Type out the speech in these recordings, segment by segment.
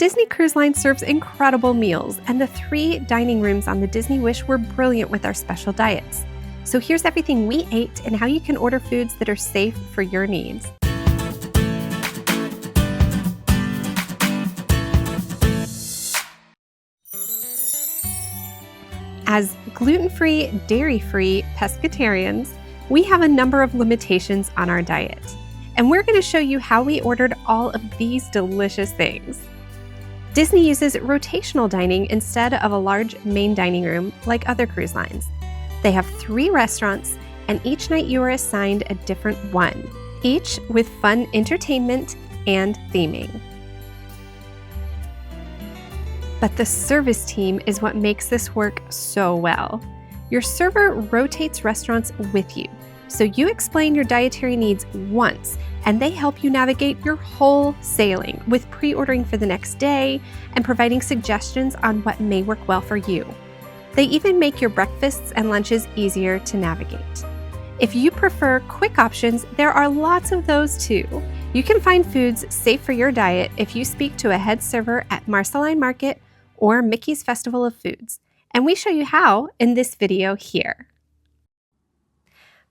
Disney Cruise Line serves incredible meals, and the 3 dining rooms on the Disney Wish were brilliant with our special diets. So here's everything we ate and how you can order foods that are safe for your needs. As gluten-free, dairy-free pescetarians, we have a number of limitations on our diet. And we're going to show you how we ordered all of these delicious things. Disney uses rotational dining instead of a large main dining room like other cruise lines. They have 3 restaurants, and each night you are assigned a different one, each with fun entertainment and theming. But the service team is what makes this work so well. Your server rotates restaurants with you, so you explain your dietary needs once, and they help you navigate your whole sailing with pre-ordering for the next day and providing suggestions on what may work well for you. They even make your breakfasts and lunches easier to navigate. If you prefer quick options, there are lots of those too. You can find foods safe for your diet if you speak to a head server at Marceline Market or Mickey's Festival of Foods, and we show you how in this video here.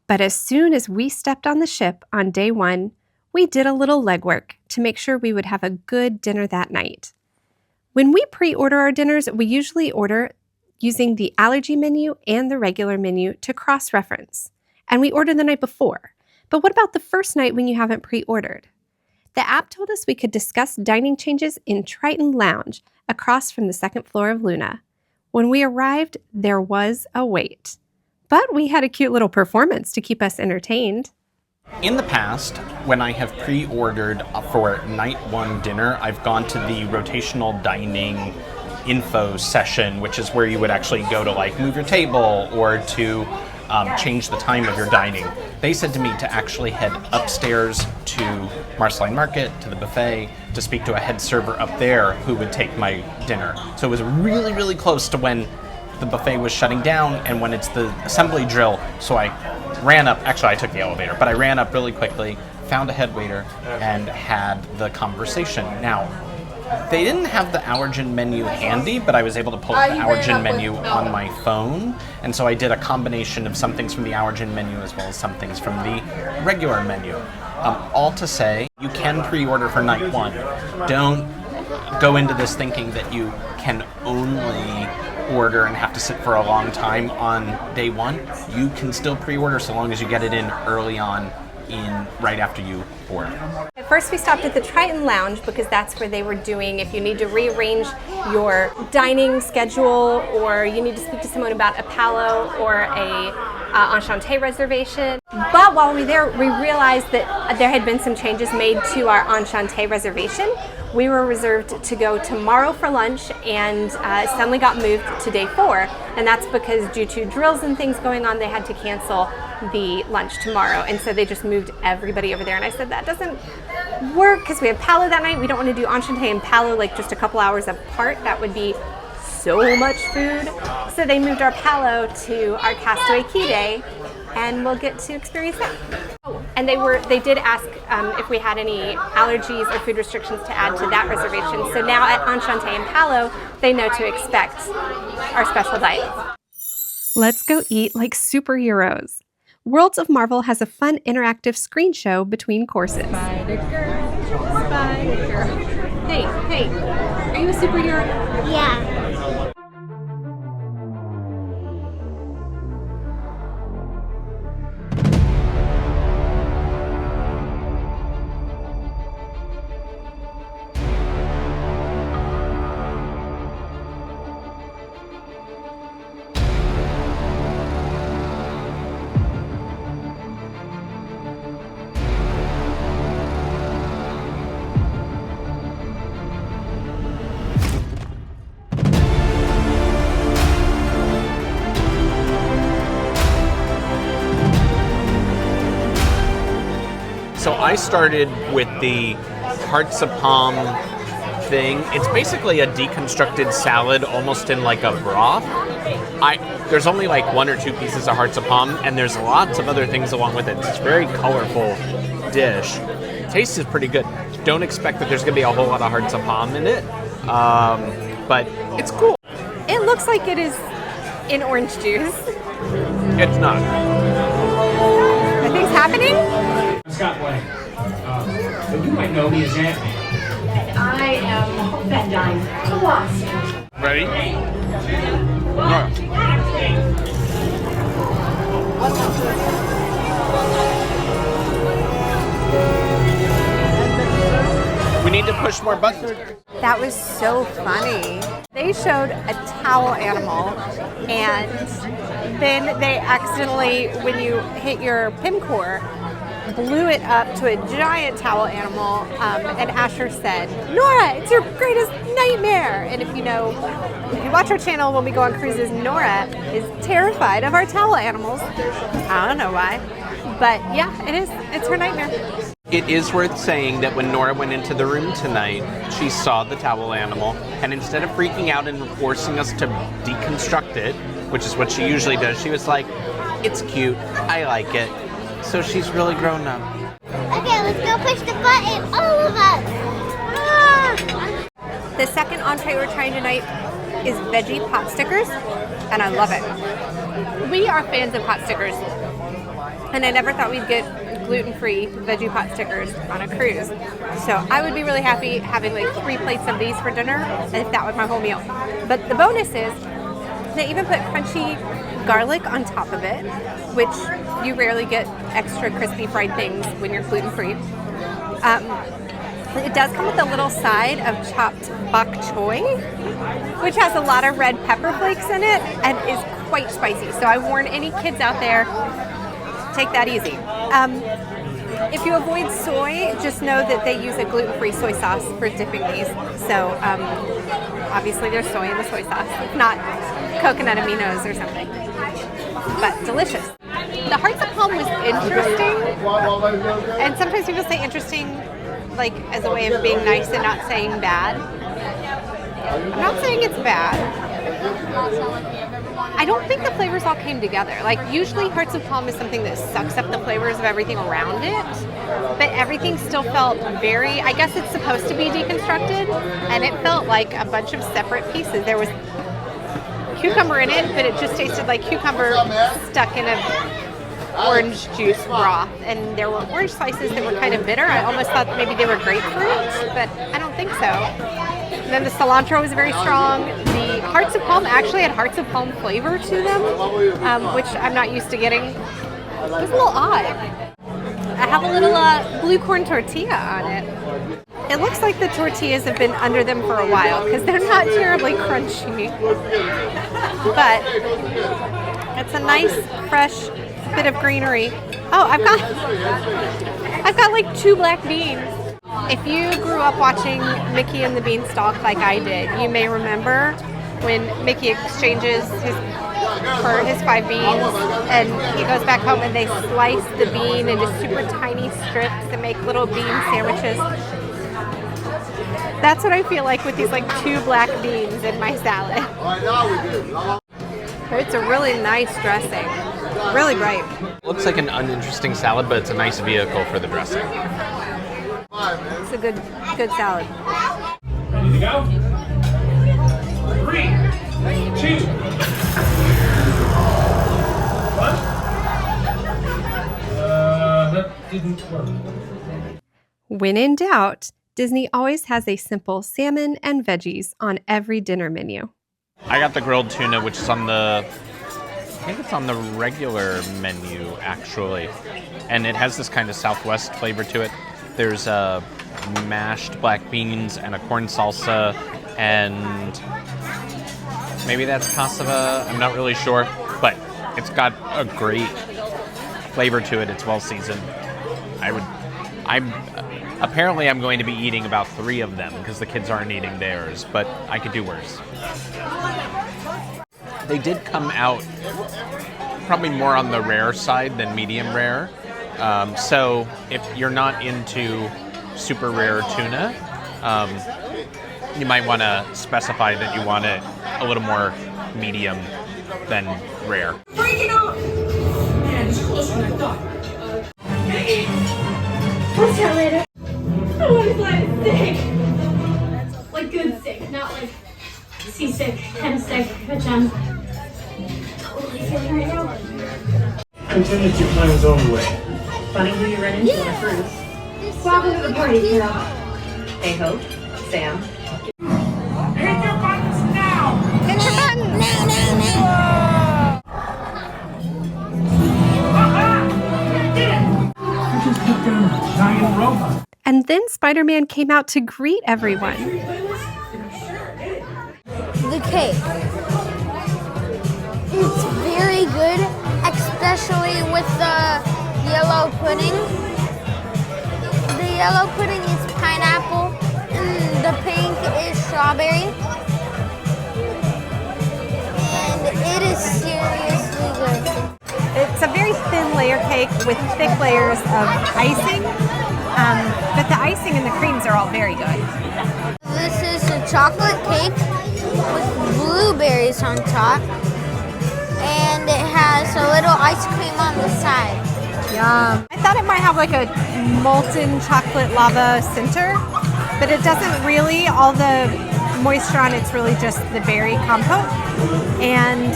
But as soon as we stepped on the ship on day 1, we did a little legwork to make sure we would have a good dinner that night. When we pre-order our dinners, we usually order using the allergy menu and the regular menu to cross-reference, and we order the night before. But what about the first night when you haven't pre-ordered? The app told us we could discuss dining changes in Triton Lounge across from the 2nd floor of Luna. When we arrived, there was a wait. But we had a cute little performance to keep us entertained. In the past, when I have pre-ordered for night 1 dinner, I've gone to the rotational dining info session, which is where you would actually go to like move your table or to change the time of your dining. They said to me to actually head upstairs to Marceline Market, to the buffet, to speak to a head server up there who would take my dinner. So it was really, really close to when the buffet was shutting down and when it's the assembly drill. So I ran up, actually I took the elevator, but I ran up really quickly, found a head waiter, and had the conversation. Now, they didn't have the allergen menu handy, but I was able to pull up the allergen menu on my phone. And so I did a combination of some things from the allergen menu as well as some things from the regular menu. All to say, you can pre-order for night 1. Don't go into this thinking that you can only order and have to sit for a long time on day 1. You can still pre-order so long as you get it in early on right after you order. At first we stopped at the Triton Lounge because that's where they were doing if you need to rearrange your dining schedule or you need to speak to someone about a palo or a enchanté reservation. But while we were there, we realized that there had been some changes made to our enchanté reservation. We were reserved to go tomorrow for lunch and suddenly got moved to day 4. And that's because due to drills and things going on, they had to cancel the lunch tomorrow. And so they just moved everybody over there. And I said, that doesn't work because we have palo that night. We don't want to do enchanté and palo like just a couple hours apart. That would be so much food. So they moved our palo to our Castaway Key Day, and we'll get to experience that. Oh, and they did ask if we had any allergies or food restrictions to add to that reservation. So now at enchanté and palo, they know to expect our special diet. Let's go eat like superheroes. Worlds of Marvel has a fun interactive screen show between courses. Spider girl, spider girl. Hey, are you a superhero? Yeah. So I started with the hearts of palm thing. It's basically a deconstructed salad almost in like a broth. There's only like 1 or 2 pieces of hearts of palm, and there's lots of other things along with it. It's a very colorful dish. Taste is pretty good. Don't expect that there's going to be a whole lot of hearts of palm in it, But it's cool. It looks like it is in orange juice. It's not. Are things happening? Scott Blank. But you might know me as Ant-Man. And I am Van Dyne. Lost. Ready? We need to push more buttons. That was so funny. They showed a towel animal, and then they accidentally, when you hit your PIM-core, blew it up to a giant towel animal, and Asher said, "Nora, it's your greatest nightmare." And if you watch our channel when we go on cruises, Nora is terrified of our towel animals. I don't know why, but yeah, it is. It's her nightmare. It is worth saying that when Nora went into the room tonight, she saw the towel animal, and instead of freaking out and forcing us to deconstruct it, which is what she usually does, she was like, "It's cute, I like it." So she's really grown up. Okay, let's go push the button, all of us. Ah! The second entree we're trying tonight is veggie pot stickers, and I love it. We are fans of pot stickers, and I never thought we'd get gluten-free veggie pot stickers on a cruise. So I would be really happy having like 3 plates of these for dinner, if that was my whole meal. But the bonus is they even put crunchy garlic on top of it, which you rarely get extra crispy fried things when you're gluten-free. It does come with a little side of chopped bok choy, which has a lot of red pepper flakes in it and is quite spicy. So I warn any kids out there, take that easy. If you avoid soy, just know that they use a gluten-free soy sauce for dipping these. So obviously there's soy in the soy sauce, not coconut aminos or something, but delicious. The Hearts of Palm was interesting, and sometimes people say interesting like as a way of being nice and not saying bad. I'm not saying it's bad. I don't think the flavors all came together. Like usually Hearts of Palm is something that sucks up the flavors of everything around it, but everything still felt very, I guess it's supposed to be deconstructed, and it felt like a bunch of separate pieces. There was cucumber in it, but it just tasted like cucumber stuck in a orange juice broth, and there were orange slices that were kind of bitter. I almost thought maybe they were grapefruit, but I don't think so. And then the cilantro was very strong. The Hearts of Palm actually had Hearts of Palm flavor to them, which I'm not used to getting. It was a little odd. I have a little blue corn tortilla on it. It looks like the tortillas have been under them for a while because they're not terribly crunchy. But it's a nice, fresh bit of greenery. Oh, I've got like 2 black beans. If you grew up watching Mickey and the Beanstalk like I did, you may remember when Mickey exchanges for his 5 beans, and he goes back home and they slice the bean into super tiny strips and make little bean sandwiches. That's what I feel like with these like 2 black beans in my salad. It's a really nice dressing. Really bright. Looks like an uninteresting salad, but it's a nice vehicle for the dressing. It's a good salad. Ready to go? 3, 2, 1. That didn't work. When in doubt, Disney always has a simple salmon and veggies on every dinner menu. I got the grilled tuna, which is on the, I think it's on the regular menu, actually. And it has this kind of Southwest flavor to it. There's mashed black beans and a corn salsa, and maybe that's cassava. I'm not really sure, but it's got a great flavor to it. It's well seasoned. Apparently I'm going to be eating about 3 of them because the kids aren't eating theirs, but I could do worse. They did come out probably more on the rare side than medium rare. So if you're not into super rare tuna, you might want to specify that you want it a little more medium than rare. Freaking out! Man, it's closer than I thought. I'll tell you later. I want to slide sick. Like good sick. sick, not like seasick, kind of sick, which I'm totally feeling right now. Contingency plans on the way. Funny who you run into on a cruise. Welcome to the party, Carol. Hey, Hope, Sam. Hit your buttons now! Hit your button! You just took down a giant robot. And then Spider-Man came out to greet everyone. The cake. It's very good, especially with the yellow pudding. The yellow pudding is pineapple, and the pink is strawberry. And it is seriously good. It's a very thin layer cake with thick layers of icing, but the icing and the creams are all very good. This is a chocolate cake with blueberries on top, and it has a little ice cream on the side. Yum. I thought it might have like a molten chocolate lava center, but it doesn't really. All the moisture on it's really just the berry compote, and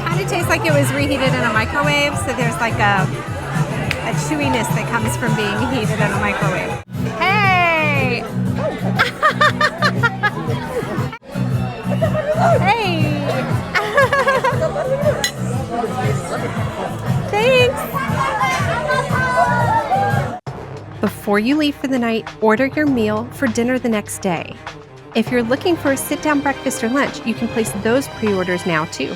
kind of tastes like it was reheated in a microwave, so there's like a chewiness that comes from being heated in a microwave. Hey! Hey! Thanks! Before you leave for the night, order your meal for dinner the next day. If you're looking for a sit-down breakfast or lunch, you can place those pre-orders now too.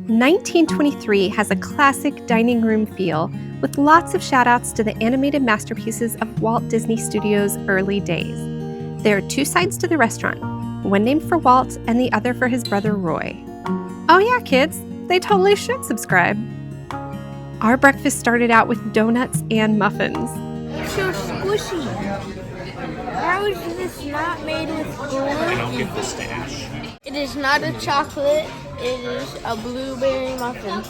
1923 has a classic dining room feel with lots of shout-outs to the animated masterpieces of Walt Disney Studios' early days. There are two sides to the restaurant, one named for Walt and the other for his brother Roy. Oh yeah, kids, they totally should subscribe. Our breakfast started out with donuts and muffins. It's so squishy. How is this not made with glue? I don't get the stash. It is not a chocolate, it is a blueberry muffin.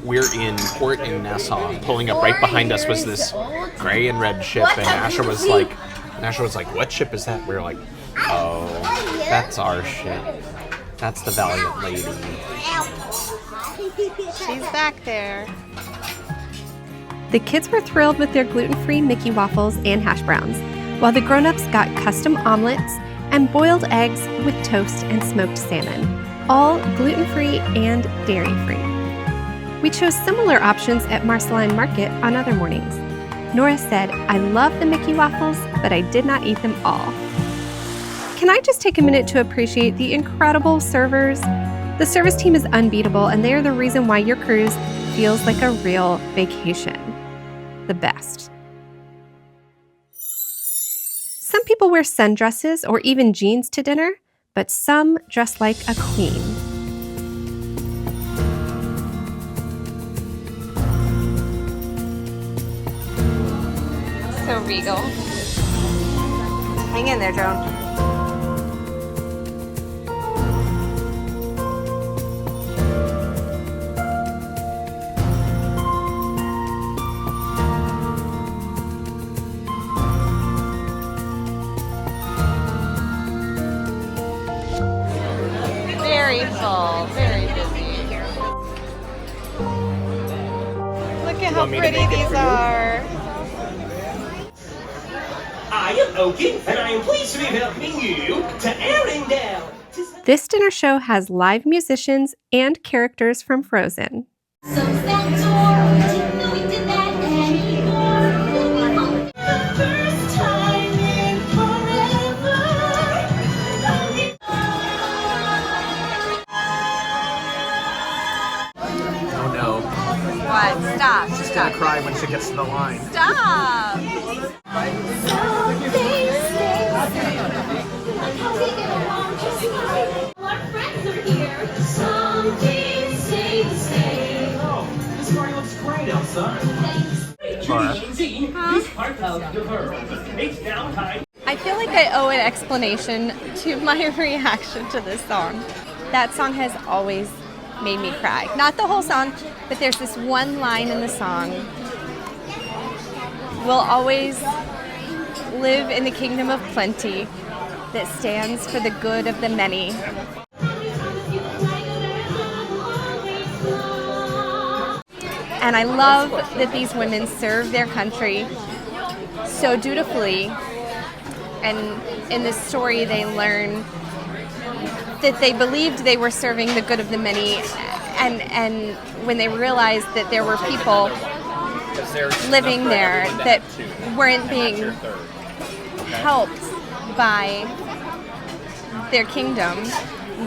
We're in port in Nassau. Pulling up right behind us was this gray and red ship, and Asher was like, "What ship is that?" We were like, "Oh, that's our ship. That's the Valiant Lady." She's back there. The kids were thrilled with their gluten-free Mickey waffles and hash browns, while the grown-ups got custom omelets and boiled eggs with toast and smoked salmon, all gluten-free and dairy-free. We chose similar options at Marceline Market on other mornings. Nora said, "I love the Mickey waffles, but I did not eat them all." Can I just take a minute to appreciate the incredible servers? The service team is unbeatable, and they are the reason why your cruise feels like a real vacation. The best. Some people wear sundresses or even jeans to dinner, but some dress like a queen. So regal. Hang in there, Joan. Very full, very busy. Look at how pretty these are. I am Oaken, and I am pleased to be welcoming you to Arendelle. This dinner show has live musicians and characters from Frozen. Oh no. What? Stop. She's gonna cry when she gets to the line. Stop. This party looks great outside. This part of the world. It's now time. I feel like I owe an explanation to my reaction to this song. That song has always made me cry. Not the whole song, but there's this one line in the song will always live in the kingdom of plenty that stands for the good of the many. And I love that these women serve their country so dutifully. And in this story, they learn that they believed they were serving the good of the many. And when they realized that there were people living there that weren't being helped by their kingdom,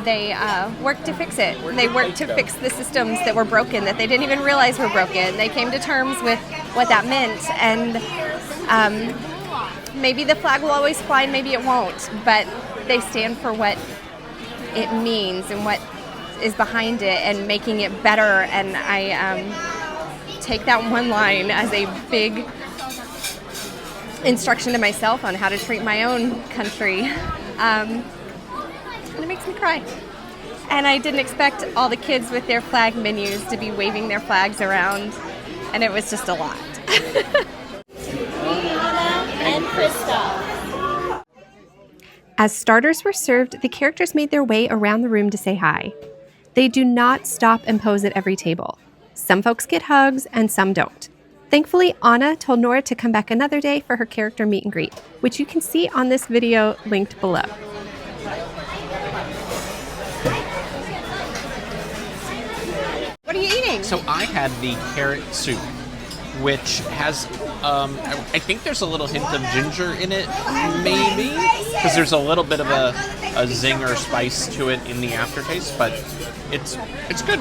they worked to fix it. They worked to fix the systems that were broken, that they didn't even realize were broken. They came to terms with what that meant. And maybe the flag will always fly and maybe it won't, but they stand for what it means and what is behind it and making it better. And I take that one line as a big instruction to myself on how to treat my own country. And it makes me cry. And I didn't expect all the kids with their flag menus to be waving their flags around, and it was just a lot. And Krista. As starters were served, the characters made their way around the room to say hi. They do not stop and pose at every table. Some folks get hugs and some don't. Thankfully, Anna told Nora to come back another day for her character meet and greet, which you can see on this video linked below. What are you eating? So I had the carrot soup, which has, I think there's a little hint of ginger in it, maybe? Because there's a little bit of a zing or spice to it in the aftertaste, but it's good.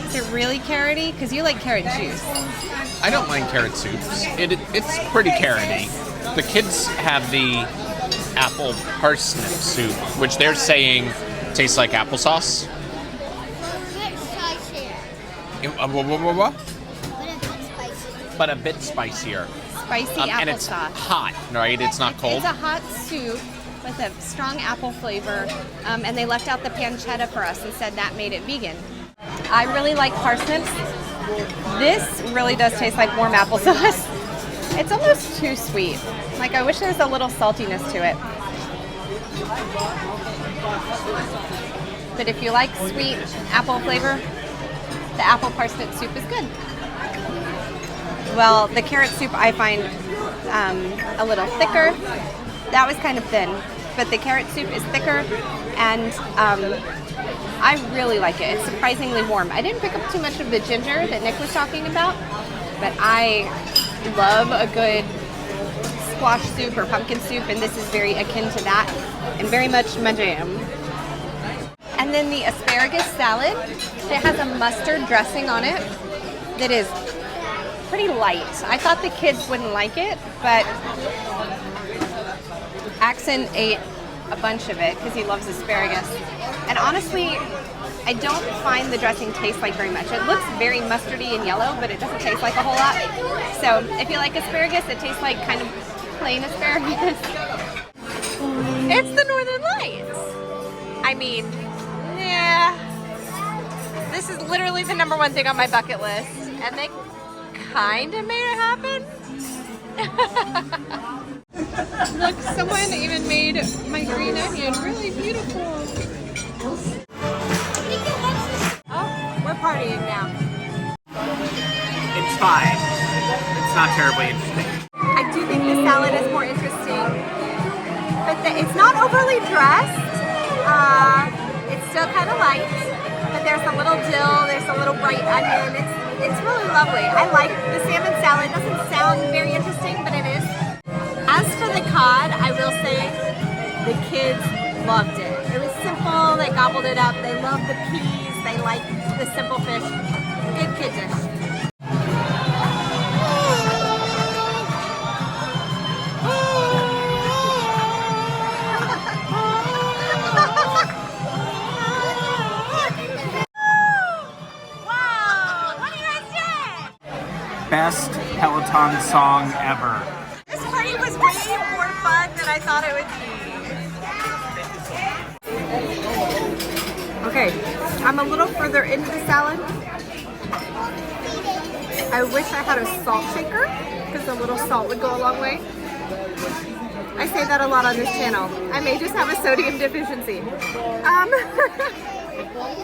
Is it really carroty? Because you like carrot juice. I don't mind carrot soups. It's pretty carroty. The kids have the apple parsnip soup, which they're saying tastes like applesauce. But a bit spicier. Spicy And it's applesauce. hot, right? It's not cold. It's a hot soup with a strong apple flavor, and they left out the pancetta for us and said that made it vegan. I really like parsnips. This really does taste like warm applesauce. It's almost too sweet. Like, I wish there was a little saltiness to it. But if you like sweet apple flavor, the apple parsnip soup is good. Well, the carrot soup I find a little thicker. That was kind of thin, but the carrot soup is thicker, and I really like it. It's surprisingly warm. I didn't pick up too much of the ginger that Nick was talking about, but I love a good squash soup or pumpkin soup, and this is very akin to that, and very much my jam. And then the asparagus salad, it has a mustard dressing on it that is pretty light. I thought the kids wouldn't like it, but Axon ate a bunch of it because he loves asparagus. And honestly, I don't find the dressing taste like very much. It looks very mustardy and yellow, but it doesn't taste like a whole lot. So if you like asparagus, it tastes like kind of plain asparagus. It's the Northern Lights. I mean, yeah. This is literally the #1 thing on my bucket list, and they kind of made it happen. Look, someone even made my green onion really beautiful. Oh, we're partying now. It's fine. It's not terribly interesting. I do think the salad is more interesting, but it's not overly dressed. It's still kind of light, but there's a little dill, there's a little bright onion. It's really lovely. I like the salmon salad. It doesn't sound very interesting, but it is. As for the cod, I will say the kids loved it. It was simple. They gobbled it up. They loved the peas. They liked the simple fish. Good kid dish. Best Peloton song ever. This party was way more fun than I thought it would be. Okay, I'm a little further into the salad. I wish I had a salt shaker because a little salt would go a long way. I say that a lot on this channel. I may just have a sodium deficiency.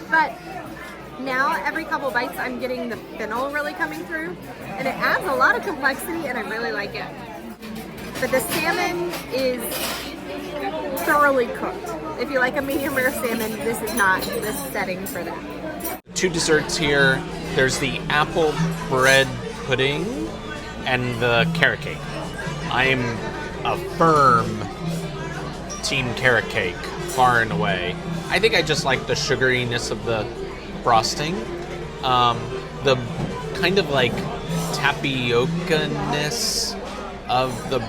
But now every couple bites I'm getting the fennel really coming through, and it adds a lot of complexity and I really like it. But the salmon is thoroughly cooked. If you like a medium rare salmon, this is not the setting for that. 2 desserts here. There's the apple bread pudding and the carrot cake. I'm a firm team carrot cake, far and away. I think I just like the sugariness of the frosting. The kind of like tapioca-ness of the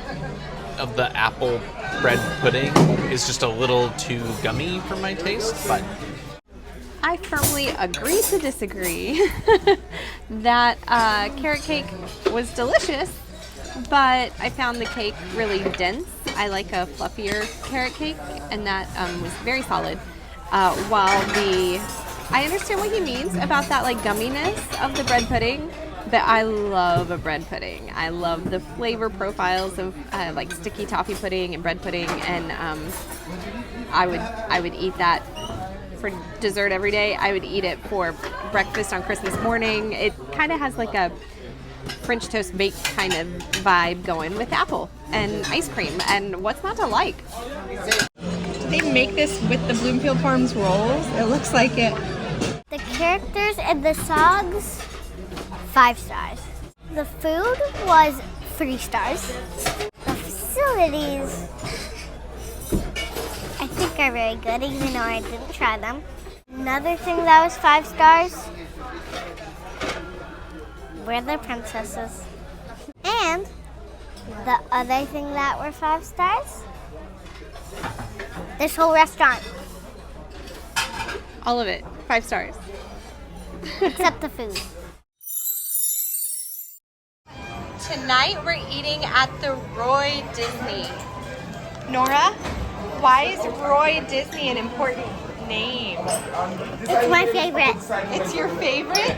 apple bread pudding is just a little too gummy for my taste, but I firmly agree to disagree. That carrot cake was delicious, but I found the cake really dense. I like a fluffier carrot cake, and that was very solid. I understand what he means about that like gumminess of the bread pudding, but I love a bread pudding. I love the flavor profiles of like sticky toffee pudding and bread pudding, and I would eat that for dessert every day. I would eat it for breakfast on Christmas morning. It kind of has like a French toast baked kind of vibe going with apple and ice cream, and what's not to like? Do they make this with the Bloomfield Farms rolls? It looks like it. The characters and the songs, 5 stars. The food was 3 stars. The facilities, I think are very good, even though I didn't try them. Another thing that was 5 stars were the princesses. And the other thing that were 5 stars, this whole restaurant. All of it, 5 stars. Except the food. Tonight we're eating at the Roy Disney. Nora, why is Roy Disney an important name? It's my favorite. It's your favorite?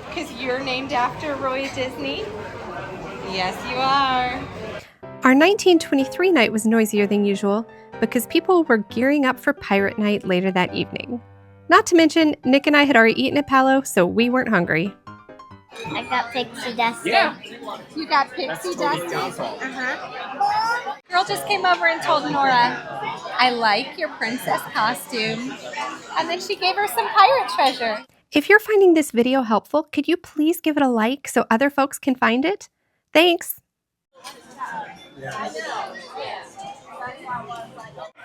Because you're named after Roy Disney? Yes, you are. Our 1923 night was noisier than usual because people were gearing up for Pirate Night later that evening. Not to mention, Nick and I had already eaten at Palo, so we weren't hungry. I got pixie dust. Yeah. You got pixie dust? Uh-huh. Girl just came over and told Nora, I like your princess costume. And then she gave her some pirate treasure. If you're finding this video helpful, could you please give it a like so other folks can find it? Thanks.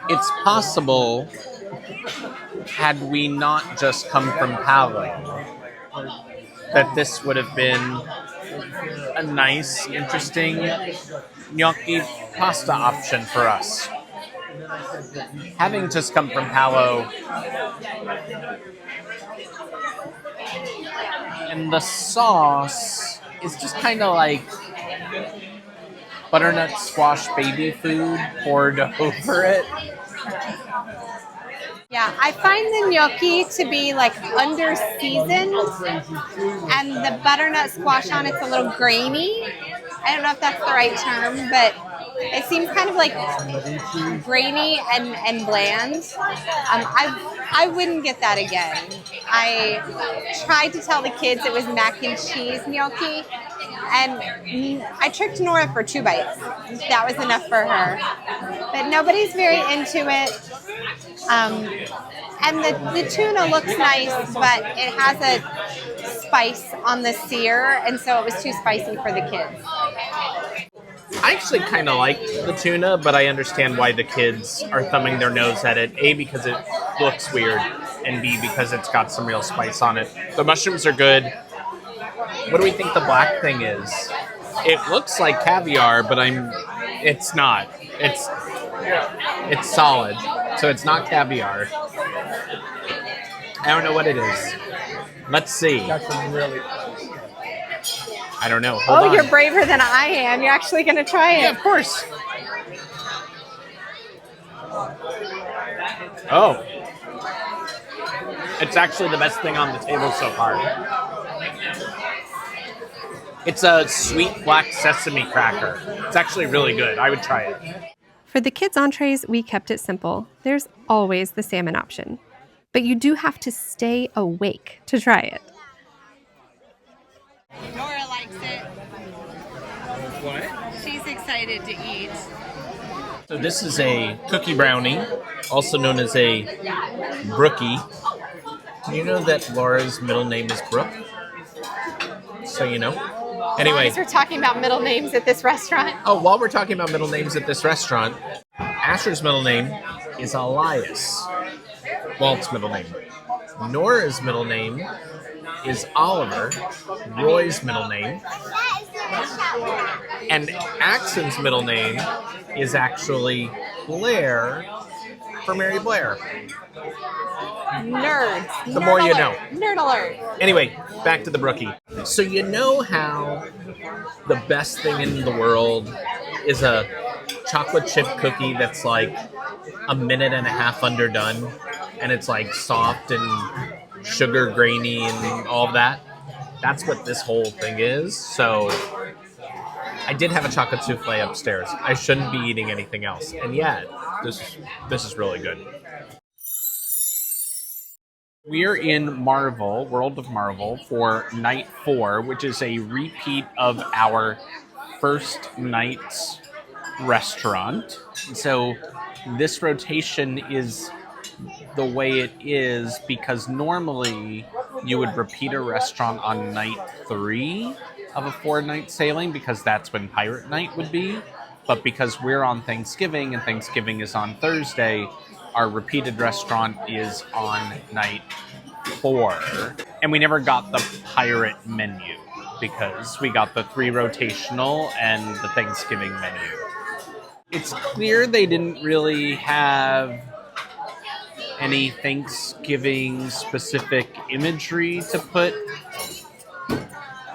it's possible, had we not just come from Palo, that this would have been a nice, interesting gnocchi pasta option for us. Having just come from Palo, and the sauce is just kind of like butternut squash baby food poured over it. Yeah, I find the gnocchi to be like under seasoned, and the butternut squash on it's a little grainy. I don't know if that's the right term, but it seems kind of like grainy and bland. I wouldn't get that again. I tried to tell the kids it was mac and cheese gnocchi, and I tricked Nora for 2 bites. That was enough for her. But nobody's very into it. And the tuna looks nice, but it has a spice on the sear, and so it was too spicy for the kids. I actually kind of like the tuna, but I understand why the kids are thumbing their nose at it. A, because it looks weird, and B, because it's got some real spice on it. The mushrooms are good. What do we think the black thing is? It looks like caviar, but it's not. It's solid, so it's not caviar. I don't know what it is. Let's see. I don't know. Hold on. You're braver than I am. You're actually going to try it. Yeah, of course. Oh. It's actually the best thing on the table so far. It's a sweet black sesame cracker. It's actually really good. I would try it. For the kids' entrees, we kept it simple. There's always the salmon option. But you do have to stay awake to try it. Nora likes it. What? She's excited to eat. So this is a cookie brownie, also known as a brookie. Do you know that Laura's middle name is Brooke? So you know. Anyway. As we're talking about middle names at this restaurant. Oh, while we're talking about middle names at this restaurant, Asher's middle name is Elias. Walt's middle name. Nora's middle name is Oliver. Roy's middle name. And Axon's middle name is actually Blair for Mary Blair. Nerds. The more you know. Nerd alert. Anyway, back to the brookie. So you know how the best thing in the world is a chocolate chip cookie that's like a minute and a half underdone, and it's like soft and sugar grainy and all of that? That's what this whole thing is. So I did have a chocolate souffle upstairs. I shouldn't be eating anything else, and yet this is really good. We're in Marvel, World of Marvel, for night 4, which is a repeat of our first night's restaurant. So this rotation is the way it is because normally you would repeat a restaurant on night 3 of a 4-night sailing because that's when Pirate Night would be. But because we're on Thanksgiving and Thanksgiving is on Thursday, our repeated restaurant is on night 4. And we never got the pirate menu because we got the 3 rotational and the Thanksgiving menu. It's clear they didn't really have any Thanksgiving specific imagery to put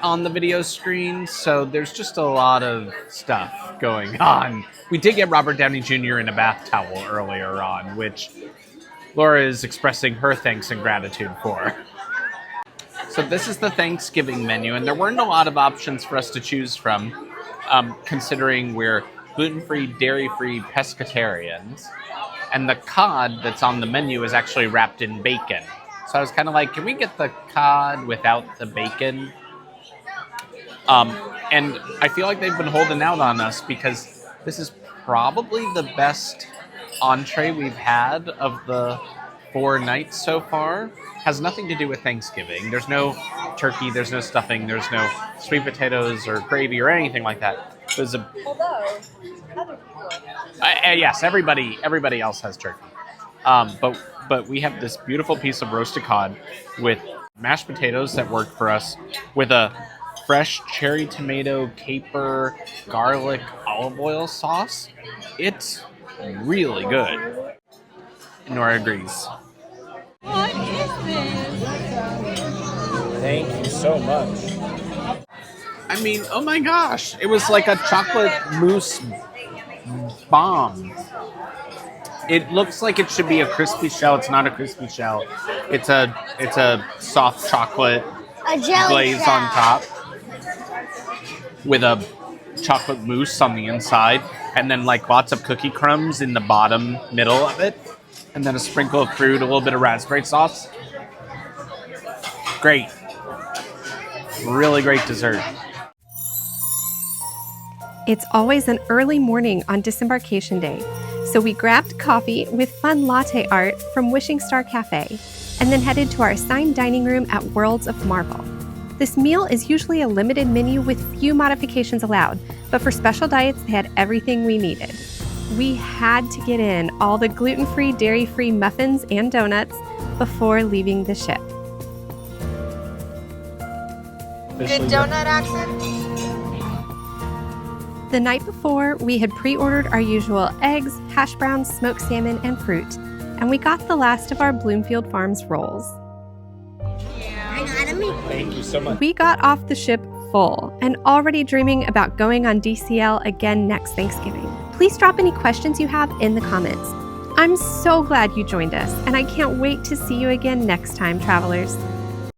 on the video screen, so there's just a lot of stuff going on. We did get Robert Downey Jr. in a bath towel earlier on, which Laura is expressing her thanks and gratitude for. So this is the Thanksgiving menu, and there weren't a lot of options for us to choose from, considering we're gluten-free, dairy-free pescetarians. And the cod that's on the menu is actually wrapped in bacon. So I was kind of like, can we get the cod without the bacon? And I feel like they've been holding out on us because this is probably the best entree we've had of the 4 nights so far. Has nothing to do with Thanksgiving. There's no turkey, there's no stuffing, there's no sweet potatoes or gravy or anything like that. There's a... Although, other people. Yes, everybody else has turkey. But we have this beautiful piece of roasted cod with mashed potatoes that work for us, with a fresh cherry tomato, caper, garlic, olive oil sauce. It's really good. Nora agrees. What is this? Thank you so much. I mean, oh my gosh, it was like a chocolate mousse bomb. It looks like it should be a crispy shell. It's not a crispy shell. It's a soft chocolate glaze shell on top with a chocolate mousse on the inside, and then like lots of cookie crumbs in the bottom middle of it, and then a sprinkle of fruit, a little bit of raspberry sauce. Great. Really great dessert. It's always an early morning on disembarkation day, so we grabbed coffee with fun latte art from Wishing Star Cafe, and then headed to our assigned dining room at Worlds of Marvel. This meal is usually a limited menu with few modifications allowed, but for special diets, they had everything we needed. We had to get in all the gluten-free, dairy-free muffins and donuts before leaving the ship. Good donut accent? The night before, we had pre-ordered our usual eggs, hash browns, smoked salmon, and fruit, and we got the last of our Bloomfield Farms rolls. Thank you so much. We got off the ship full and already dreaming about going on DCL again next Thanksgiving. Please drop any questions you have in the comments. I'm so glad you joined us, and I can't wait to see you again next time, travelers.